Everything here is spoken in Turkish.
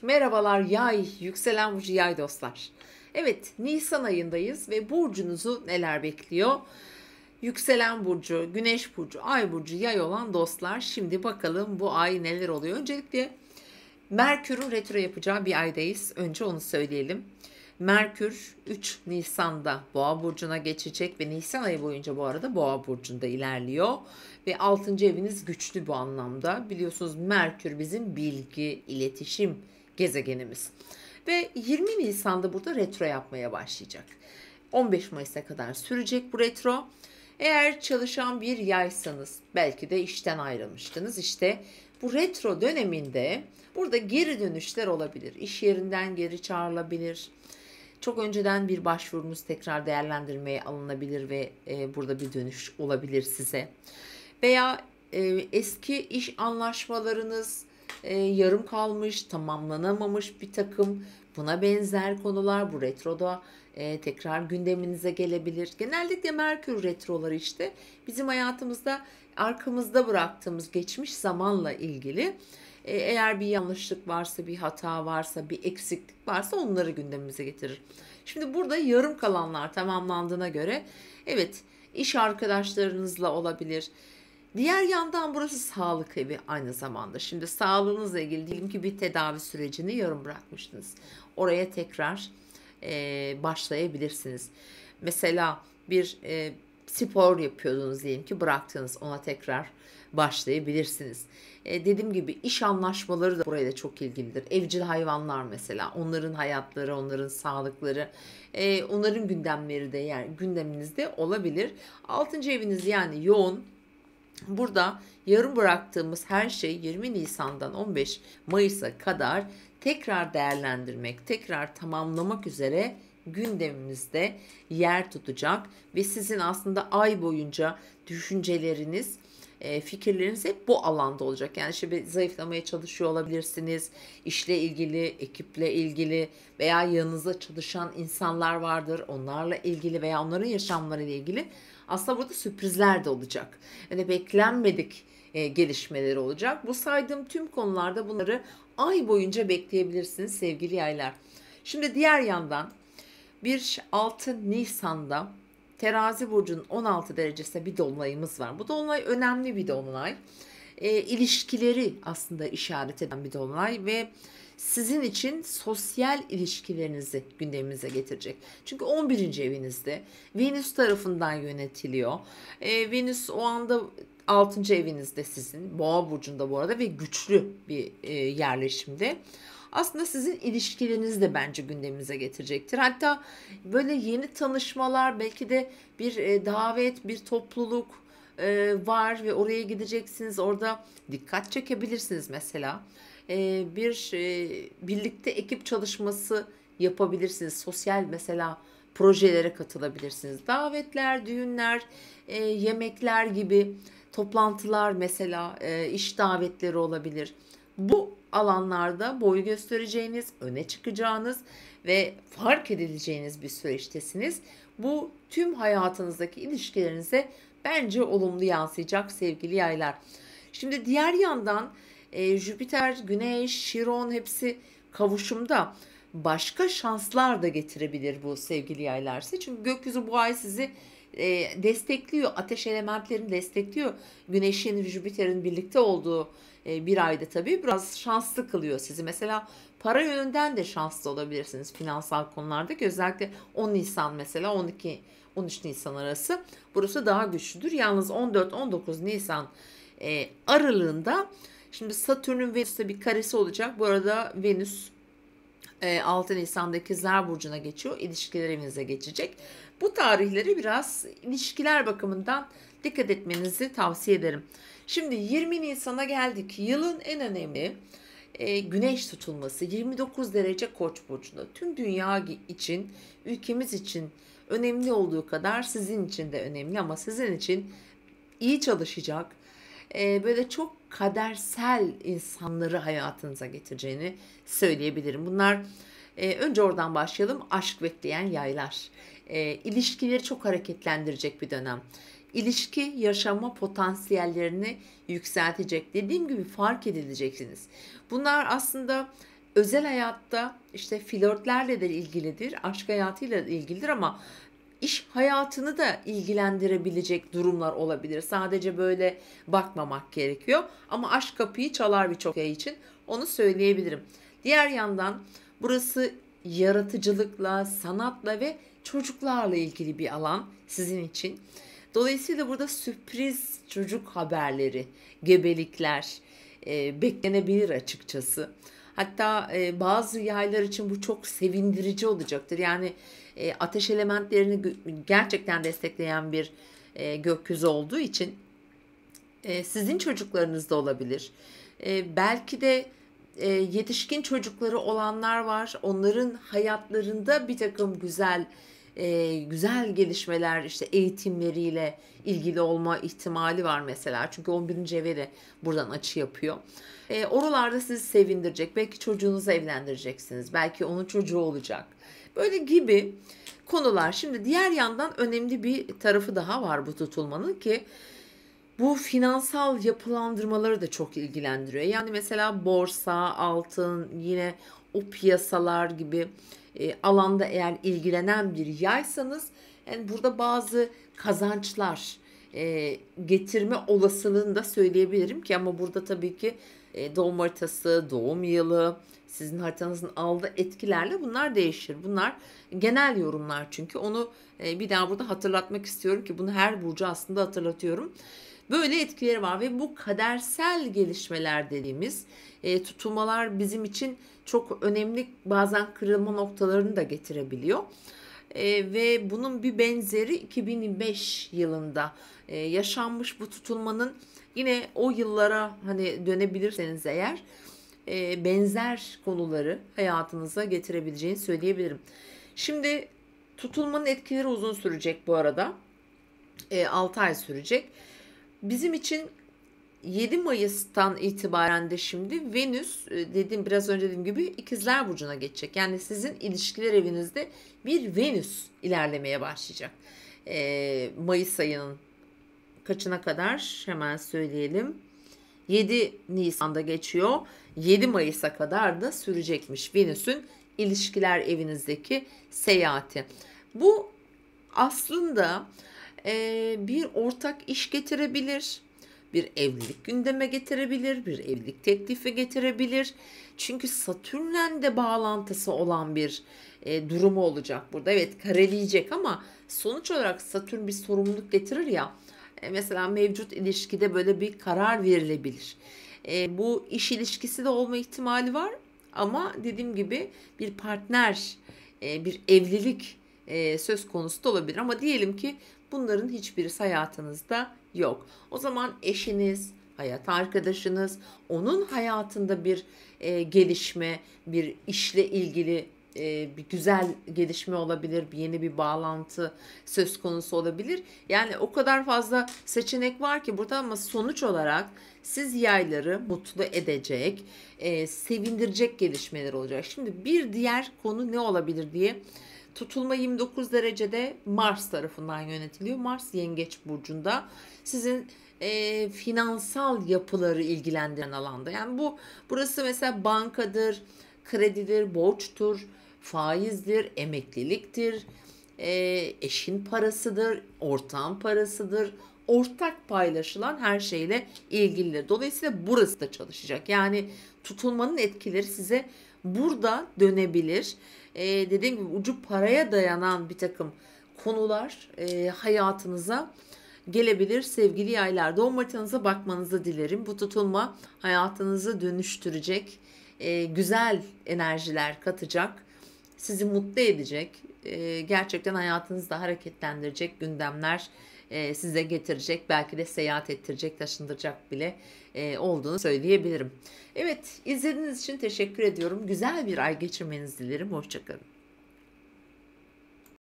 Merhabalar yay, yükselen burcu yay dostlar. Evet, Nisan ayındayız ve burcunuzu neler bekliyor? Yükselen burcu, güneş burcu, ay burcu yay olan dostlar. Şimdi bakalım bu ay neler oluyor. Öncelikle Merkür'ün retro yapacağı bir aydayız. Önce onu söyleyelim. Merkür 3 Nisan'da Boğa burcuna geçecek ve Nisan ayı boyunca bu arada Boğa burcunda ilerliyor. Ve 6. eviniz güçlü bu anlamda. Biliyorsunuz Merkür bizim bilgi, iletişim gezegenimiz. Ve 20 Nisan'da burada retro yapmaya başlayacak. 15 Mayıs'a kadar sürecek bu retro. Eğer çalışan bir yaysanız, belki de işten ayrılmıştınız. İşte bu retro döneminde burada geri dönüşler olabilir. İş yerinden geri çağrılabilir. Çok önceden bir başvurunuz tekrar değerlendirmeye alınabilir ve burada bir dönüş olabilir size. Veya eski iş anlaşmalarınız yarım kalmış, tamamlanamamış bir takım buna benzer konular bu retroda tekrar gündeminize gelebilir. Genellikle Merkür retroları işte bizim hayatımızda arkamızda bıraktığımız geçmiş zamanla ilgili. Eğer bir yanlışlık varsa, bir hata varsa, bir eksiklik varsa onları gündemimize getirir. Şimdi burada yarım kalanlar tamamlandığına göre evet iş arkadaşlarınızla olabilir. Diğer yandan burası sağlık evi aynı zamanda. Şimdi sağlığınızla ilgili diyelim ki bir tedavi sürecini yarım bırakmıştınız. Oraya tekrar başlayabilirsiniz. Mesela bir spor yapıyordunuz diyelim ki bıraktınız, ona tekrar başlayabilirsiniz. Dediğim gibi iş anlaşmaları da buraya da çok ilgilidir. Evcil hayvanlar mesela, onların hayatları, onların sağlıkları, onların gündemleri de yani gündeminizde olabilir. 6. eviniz yani yoğun. Burada yarım bıraktığımız her şey 20 Nisan'dan 15 Mayıs'a kadar tekrar değerlendirmek, tekrar tamamlamak üzere gündemimizde yer tutacak ve sizin aslında ay boyunca düşünceleriniz, fikirleriniz hep bu alanda olacak. Yani şimdi zayıflamaya çalışıyor olabilirsiniz. İşle ilgili, ekiple ilgili veya yanınızda çalışan insanlar vardır. Onlarla ilgili veya onların yaşamlarıyla ilgili aslında burada sürprizler de olacak. Yani beklenmedik gelişmeleri olacak. Bu saydığım tüm konularda bunları ay boyunca bekleyebilirsiniz sevgili yaylar. Şimdi diğer yandan 6 Nisan'da Terazi burcunun 16 derecesinde bir dolunayımız var. Bu dolunay önemli bir dolunay. İlişkileri aslında işaret eden bir dolunay ve sizin için sosyal ilişkilerinizi gündeminize getirecek. Çünkü 11. evinizde Venüs tarafından yönetiliyor. Venüs o anda 6. evinizde sizin Boğa burcunda bu arada ve güçlü bir yerleşimde. Aslında sizin ilişkilerinizi de bence gündemimize getirecektir. Hatta böyle yeni tanışmalar, belki de bir davet, bir topluluk var ve oraya gideceksiniz. Orada dikkat çekebilirsiniz mesela. Bir birlikte ekip çalışması yapabilirsiniz. Sosyal mesela projelere katılabilirsiniz. Davetler, düğünler, yemekler gibi toplantılar mesela iş davetleri olabilir. Bu alanlarda boy göstereceğiniz, öne çıkacağınız ve fark edileceğiniz bir süreçtesiniz. Bu tüm hayatınızdaki ilişkilerinize bence olumlu yansıyacak sevgili yaylar. Şimdi diğer yandan Jüpiter, Güneş, Şiron hepsi kavuşumda başka şanslar da getirebilir bu sevgili yaylar size. Çünkü gökyüzü bu ay sizi destekliyor. Ateş elementlerini destekliyor. Güneş'in, Jüpiter'in birlikte olduğu bir ayda tabii biraz şanslı kılıyor sizi. Mesela para yönünden de şanslı olabilirsiniz finansal konularda ki özellikle 10 Nisan mesela 12-13 Nisan arası burası daha güçlüdür. Yalnız 14-19 Nisan aralığında şimdi Satürn'ün Venüs'te bir karesi olacak. Bu arada Venüs 6 Nisan'da İkizler Burcu'na geçiyor. İlişkiler evinize geçecek. Bu tarihleri biraz ilişkiler bakımından dikkat etmenizi tavsiye ederim. Şimdi 20 Nisan'a geldik. Yılın en önemli güneş tutulması 29 derece Koç burcunda. Tüm dünya için, ülkemiz için önemli olduğu kadar sizin için de önemli ama sizin için iyi çalışacak, böyle çok kadersel insanları hayatınıza getireceğini söyleyebilirim. Bunlar önce oradan başlayalım. Aşk bekleyen yaylar. İlişkileri çok hareketlendirecek bir dönem. İlişki yaşama potansiyellerini yükseltecek. Dediğim gibi fark edileceksiniz. Bunlar aslında Özel hayatta işte flörtlerle de ilgilidir, aşk hayatıyla da ilgilidir ama iş hayatını da ilgilendirebilecek durumlar olabilir. Sadece böyle bakmamak gerekiyor. Ama aşk kapıyı çalar birçok yay için. Onu söyleyebilirim. Diğer yandan burası yaratıcılıkla, sanatla ve çocuklarla ilgili bir alan sizin için. Dolayısıyla burada sürpriz çocuk haberleri, gebelikler beklenebilir açıkçası. Hatta bazı yaylar için bu çok sevindirici olacaktır. Yani ateş elementlerini gerçekten destekleyen bir gökyüzü olduğu için sizin çocuklarınız da olabilir. Belki de yetişkin çocukları olanlar var. Onların hayatlarında bir takım güzel gelişmeler, işte eğitimleriyle ilgili olma ihtimali var mesela. Çünkü 11. eve de buradan açı yapıyor. Oralarda sizi sevindirecek. Belki çocuğunuzu evlendireceksiniz. Belki onun çocuğu olacak. Böyle gibi konular. Şimdi diğer yandan önemli bir tarafı daha var bu tutulmanın ki bu finansal yapılandırmaları da çok ilgilendiriyor. Yani mesela borsa, altın, yine o piyasalar gibi alanda eğer ilgilenen bir yaysanız, yani burada bazı kazançlar getirme olasılığını da söyleyebilirim ki, ama burada tabii ki doğum haritası, doğum yılı, sizin haritanızın aldığı etkilerle bunlar değişir. Bunlar genel yorumlar çünkü. Onu bir daha burada hatırlatmak istiyorum ki bunu her burcu aslında hatırlatıyorum. Böyle etkileri var ve bu kadersel gelişmeler dediğimiz tutulmalar bizim için çok önemli, bazen kırılma noktalarını da getirebiliyor. Ve bunun bir benzeri 2005 yılında yaşanmış bu tutulmanın, yine o yıllara hani dönebilirseniz eğer benzer konuları hayatınıza getirebileceğini söyleyebilirim. Şimdi tutulmanın etkileri uzun sürecek bu arada. 6 ay sürecek. Bizim için 7 Mayıs'tan itibaren de şimdi Venüs, biraz önce dediğim gibi İkizler Burcu'na geçecek. Yani sizin ilişkiler evinizde bir Venüs ilerlemeye başlayacak. Mayıs ayının kaçına kadar hemen söyleyelim. 7 Nisan'da geçiyor. 7 Mayıs'a kadar da sürecekmiş Venüs'ün ilişkiler evinizdeki seyahati. Bu aslında bir ortak iş getirebilir, bir evlilik gündeme getirebilir, bir evlilik teklifi getirebilir. Çünkü Satürn'le de bağlantısı olan bir durumu olacak burada. Evet, kareleyecek ama sonuç olarak Satürn bir sorumluluk getirir ya. Mesela mevcut ilişkide böyle bir karar verilebilir. Bu iş ilişkisi de olma ihtimali var ama dediğim gibi bir partner, bir evlilik söz konusu da olabilir. Ama diyelim ki bunların hiçbirisi hayatınızda yok. O zaman eşiniz, hayat arkadaşınız, onun hayatında bir gelişme, bir işle ilgili bir güzel gelişme olabilir, yeni bir bağlantı söz konusu olabilir. Yani o kadar fazla seçenek var ki burada, ama sonuç olarak siz yayları mutlu edecek, sevindirecek gelişmeler olacak. Şimdi bir diğer konu ne olabilir diye, tutulma 29 derecede Mars tarafından yönetiliyor. Mars Yengeç Burcu'nda sizin finansal yapıları ilgilendiren alanda. Yani burası mesela bankadır, kredidir, borçtur, faizdir, emekliliktir, eşin parasıdır, ortağın parasıdır, ortak paylaşılan her şeyle ilgilidir. Dolayısıyla burası da çalışacak. Yani tutulmanın etkileri size burada dönebilir. Dediğim gibi ucu paraya dayanan bir takım konular hayatınıza gelebilir sevgili yaylar. Doğum haritanıza bakmanızı dilerim. Bu tutulma hayatınızı dönüştürecek, güzel enerjiler katacak, sizi mutlu edecek, gerçekten hayatınızı da hareketlendirecek gündemler size getirecek, belki de seyahat ettirecek, taşındıracak bile olduğunu söyleyebilirim. Evet, izlediğiniz için teşekkür ediyorum. Güzel bir ay geçirmenizi dilerim. Hoşça kalın.